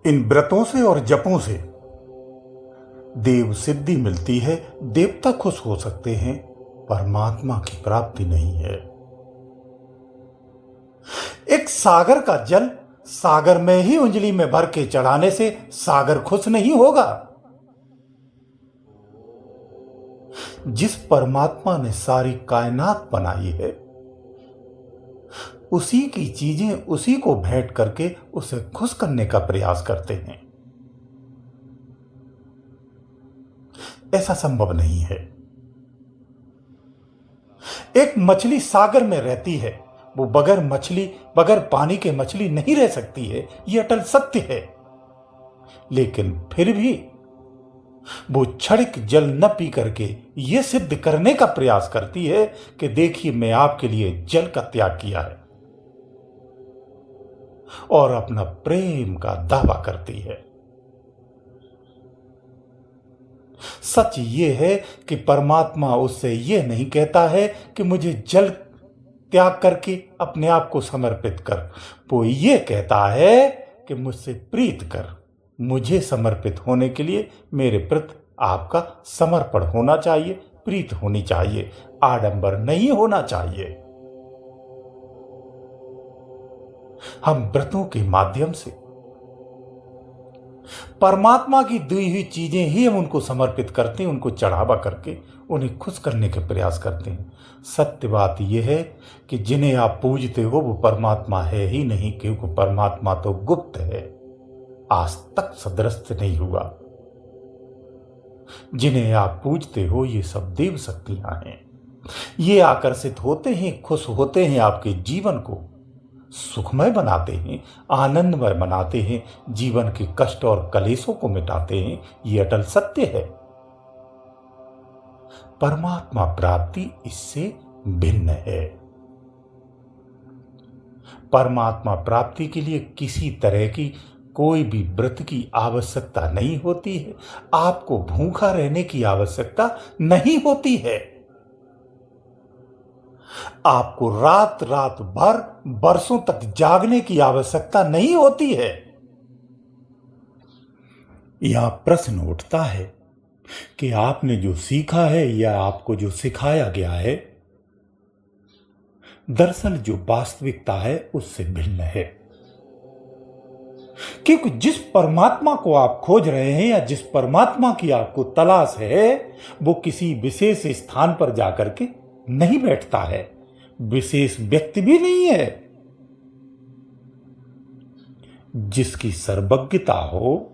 इन व्रतों से और जपों से देव सिद्धि मिलती है, देवता खुश हो सकते हैं, परमात्मा की प्राप्ति नहीं है। एक सागर का जल सागर में ही उंजली में भर के चढ़ाने से सागर खुश नहीं होगा। जिस परमात्मा ने सारी कायनात बनाई है, उसी की चीजें उसी को भेंट करके उसे खुश करने का प्रयास करते हैं। ऐसा संभव नहीं है। एक मछली सागर में रहती है, वो बगैर मछली, बगैर पानी के मछली नहीं रह सकती है, यह अटल सत्य है। लेकिन फिर भी वो क्षणिक जल न पी करके यह सिद्ध करने का प्रयास करती है कि देखिए मैं आपके लिए जल का त्याग किया है, और अपना प्रेम का दावा करती है। सच ये है कि परमात्मा उससे यह नहीं कहता है कि मुझे जल त्याग करके अपने आप को समर्पित कर। वो ये कहता है कि मुझसे प्रीत कर। मुझे समर्पित होने के लिए मेरे प्रति आपका समर्पण होना चाहिए, प्रीत होनी चाहिए, आडंबर नहीं होना चाहिए। हम व्रतों के माध्यम से परमात्मा की दी हुई चीजें ही हम उनको समर्पित करते हैं, उनको चढ़ावा करके उन्हें खुश करने के प्रयास करते हैं। सत्य बात यह है कि जिन्हें आप पूजते हो वो परमात्मा है ही नहीं, क्योंकि परमात्मा तो गुप्त है, आज तक सदृष्ट नहीं हुआ। जिन्हें आप पूजते हो ये सब देव शक्तियां हैं। ये आकर्षित होते हैं, खुश होते हैं, आपके जीवन को सुखमय बनाते हैं, आनंदमय बनाते हैं, जीवन के कष्ट और कलेशों को मिटाते हैं। ये अटल सत्य है। परमात्मा प्राप्ति इससे भिन्न है। परमात्मा प्राप्ति के लिए किसी तरह की कोई भी व्रत की आवश्यकता नहीं होती है। आपको भूखा रहने की आवश्यकता नहीं होती है। आपको रात रात भर बरसों तक जागने की आवश्यकता नहीं होती है। यहां प्रश्न उठता है कि आपने जो सीखा है या आपको जो सिखाया गया है, दरअसल जो वास्तविकता है उससे भिन्न है। क्योंकि जिस परमात्मा को आप खोज रहे हैं या जिस परमात्मा की आपको तलाश है, वो किसी विशेष स्थान पर जाकर के नहीं बैठता है, विशेष व्यक्ति भी नहीं है। जिसकी सर्वज्ञता हो,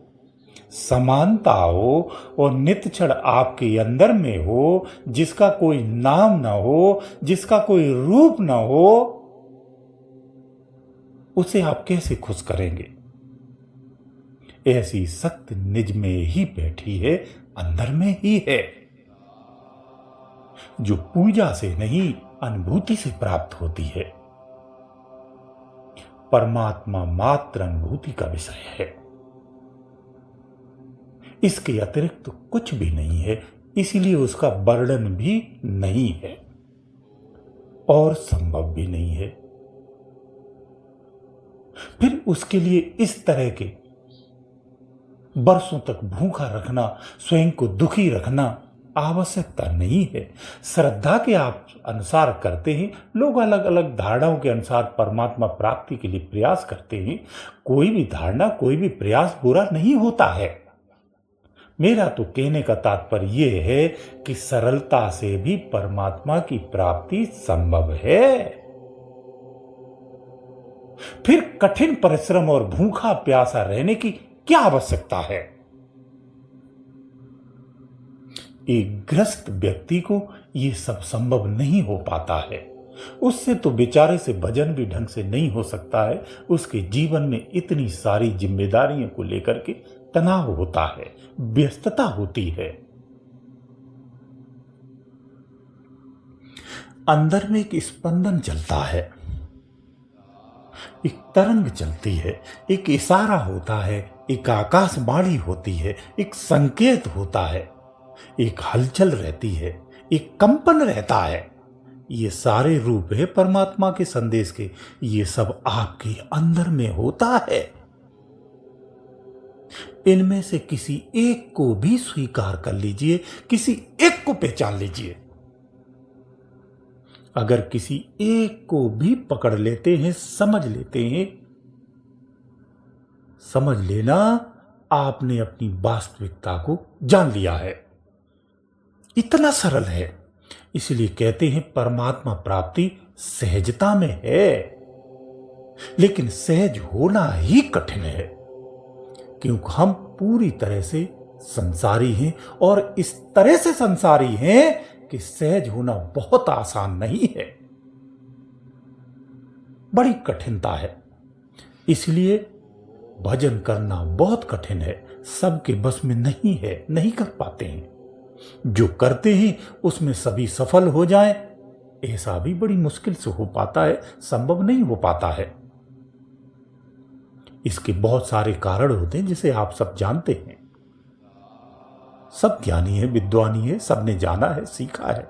समानता हो और नित्य क्षण आपके अंदर में हो, जिसका कोई नाम ना हो, जिसका कोई रूप ना हो, उसे आप कैसे खुश करेंगे? ऐसी शक्ति निज में ही बैठी है, अंदर में ही है, जो पूजा से नहीं अनुभूति से प्राप्त होती है। परमात्मा मात्र अनुभूति का विषय है, इसके अतिरिक्त कुछ भी नहीं है, इसलिए उसका वर्णन भी नहीं है और संभव भी नहीं है। फिर उसके लिए इस तरह के बरसों तक भूखा रखना, स्वयं को दुखी रखना आवश्यकता नहीं है। श्रद्धा के आप अनुसार करते हैं, लोग अलग अलग धारणाओं के अनुसार परमात्मा प्राप्ति के लिए प्रयास करते हैं। कोई भी धारणा, कोई भी प्रयास बुरा नहीं होता है। मेरा तो कहने का तात्पर्य यह है कि सरलता से भी परमात्मा की प्राप्ति संभव है। फिर कठिन परिश्रम और भूखा प्यासा रहने की क्या आवश्यकता है? एक ग्रस्त व्यक्ति को यह सब संभव नहीं हो पाता है। उससे तो बेचारे से भजन भी ढंग से नहीं हो सकता है। उसके जीवन में इतनी सारी जिम्मेदारियों को लेकर के तनाव होता है, व्यस्तता होती है। अंदर में एक स्पंदन चलता है, एक तरंग चलती है, एक इशारा होता है, एक आकाशवाणी होती है, एक संकेत होता है, एक हलचल रहती है, एक कंपन रहता है। ये सारे रूप है परमात्मा के संदेश के। ये सब आपके अंदर में होता है। इनमें से किसी एक को भी स्वीकार कर लीजिए, किसी एक को पहचान लीजिए। अगर किसी एक को भी पकड़ लेते हैं, समझ लेते हैं, समझ लेना आपने अपनी वास्तविकता को जान लिया है। इतना सरल है। इसलिए कहते हैं परमात्मा प्राप्ति सहजता में है, लेकिन सहज होना ही कठिन है, क्योंकि हम पूरी तरह से संसारी हैं, और इस तरह से संसारी हैं कि सहज होना बहुत आसान नहीं है, बड़ी कठिनता है। इसलिए भजन करना बहुत कठिन है, सबके बस में नहीं है, नहीं कर पाते हैं। जो करते हैं उसमें सभी सफल हो जाएं, ऐसा भी बड़ी मुश्किल से हो पाता है, संभव नहीं हो पाता है। इसके बहुत सारे कारण होते हैं जिसे आप सब जानते हैं। सब ज्ञानी है, विद्वानी है, सबने जाना है, सीखा है।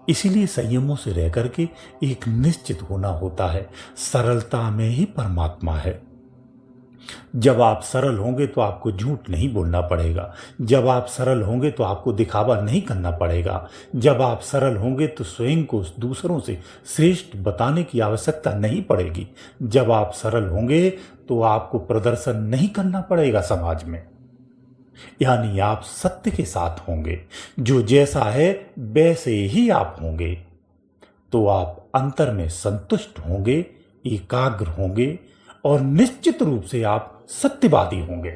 इसीलिए संयमों से रह करके एक निश्चित होना होता है। सरलता में ही परमात्मा है। जब आप सरल होंगे तो आपको झूठ नहीं बोलना पड़ेगा। जब आप सरल होंगे तो आपको दिखावा नहीं करना पड़ेगा। जब आप सरल होंगे तो स्वयं को दूसरों से श्रेष्ठ बताने की आवश्यकता नहीं पड़ेगी। जब आप सरल होंगे तो आपको प्रदर्शन नहीं करना पड़ेगा समाज में। यानी आप सत्य के साथ होंगे, जो जैसा है वैसे ही आप होंगे, तो आप अंतर में संतुष्ट होंगे, एकाग्र होंगे, और निश्चित रूप से आप सत्यवादी होंगे।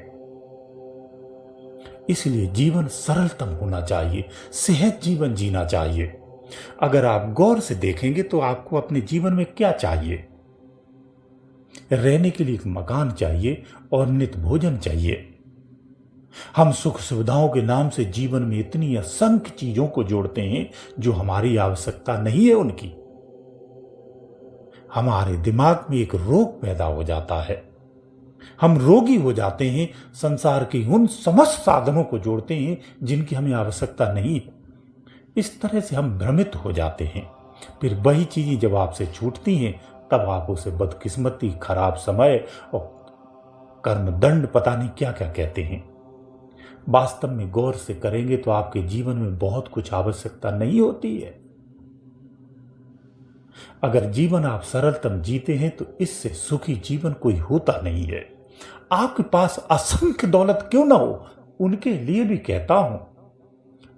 इसलिए जीवन सरलतम होना चाहिए, सहज जीवन जीना चाहिए। अगर आप गौर से देखेंगे तो आपको अपने जीवन में क्या चाहिए? रहने के लिए एक मकान चाहिए और नित भोजन चाहिए। हम सुख सुविधाओं के नाम से जीवन में इतनी असंख्य चीजों को जोड़ते हैं जो हमारी आवश्यकता नहीं है उनकी। हमारे दिमाग में एक रोग पैदा हो जाता है, हम रोगी हो जाते हैं, संसार के उन समस्त साधनों को जोड़ते हैं जिनकी हमें आवश्यकता नहीं है। इस तरह से हम भ्रमित हो जाते हैं। फिर वही चीजें जब आपसे छूटती हैं तब आप उसे बदकिस्मती, खराब समय और कर्मदंड पता नहीं क्या क्या कहते हैं। वास्तव में गौर से करेंगे तो आपके जीवन में बहुत कुछ आवश्यकता नहीं होती है। अगर जीवन आप सरलतम जीते हैं तो इससे सुखी जीवन कोई होता नहीं है। आपके पास असंख्य दौलत क्यों ना हो, उनके लिए भी कहता हूं,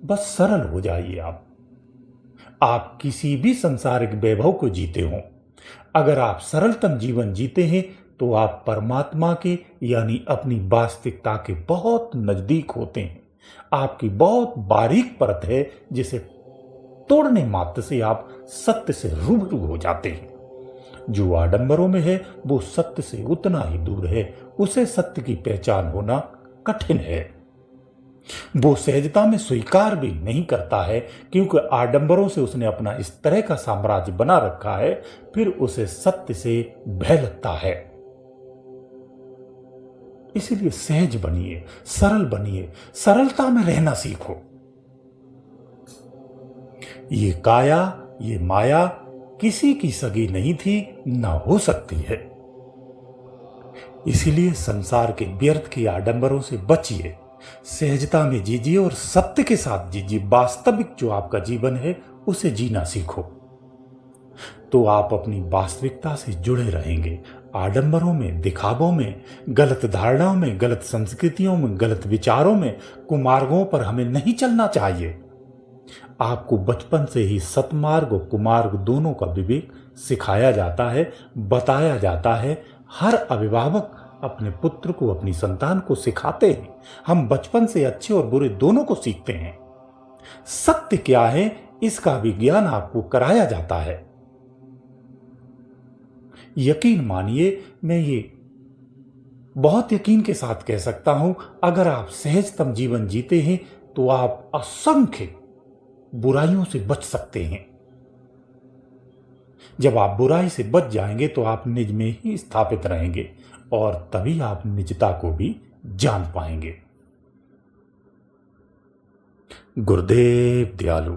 बस सरल हो जाइए। आप किसी भी सांसारिक वैभव को जीते हो, अगर आप सरलतम जीवन जीते हैं तो आप परमात्मा के यानी अपनी वास्तविकता के बहुत नजदीक होते हैं। आपकी बहुत बारीक परत है जिसे तोड़ने मात्र से आप सत्य से रूबरू हो जाते हैं। जो आडंबरों में है वो सत्य से उतना ही दूर है, उसे सत्य की पहचान होना कठिन है। वो सहजता में स्वीकार भी नहीं करता है, क्योंकि आडंबरों से उसने अपना इस तरह का साम्राज्य बना रखा है, फिर उसे सत्य से भय लगता है। इसीलिए सहज बनिए, सरल बनिए, सरलता में रहना सीखो। ये काया, ये माया किसी की सगी नहीं थी, ना हो सकती है। इसीलिए संसार के व्यर्थ के आडंबरों से बचिए, सहजता में जीजिए और सत्य के साथ जीजिए। वास्तविक जो आपका जीवन है उसे जीना सीखो, तो आप अपनी वास्तविकता से जुड़े रहेंगे। आडंबरों में, दिखावों में, गलत धारणाओं में, गलत संस्कृतियों में, गलत विचारों में, कुमार्गों पर हमें नहीं चलना चाहिए। आपको बचपन से ही सतमार्ग और कुमार्ग दोनों का विवेक सिखाया जाता है, बताया जाता है। हर अभिभावक अपने पुत्र को, अपनी संतान को सिखाते हैं। हम बचपन से अच्छे और बुरे दोनों को सीखते हैं। सत्य क्या है इसका भी ज्ञान आपको कराया जाता है। यकीन मानिए, मैं ये बहुत यकीन के साथ कह सकता हूं, अगर आप सहजतम जीवन जीते हैं तो आप असंख्य बुराइयों से बच सकते हैं। जब आप बुराई से बच जाएंगे तो आप निज में ही स्थापित रहेंगे, और तभी आप निजता को भी जान पाएंगे। गुरुदेव दयालु।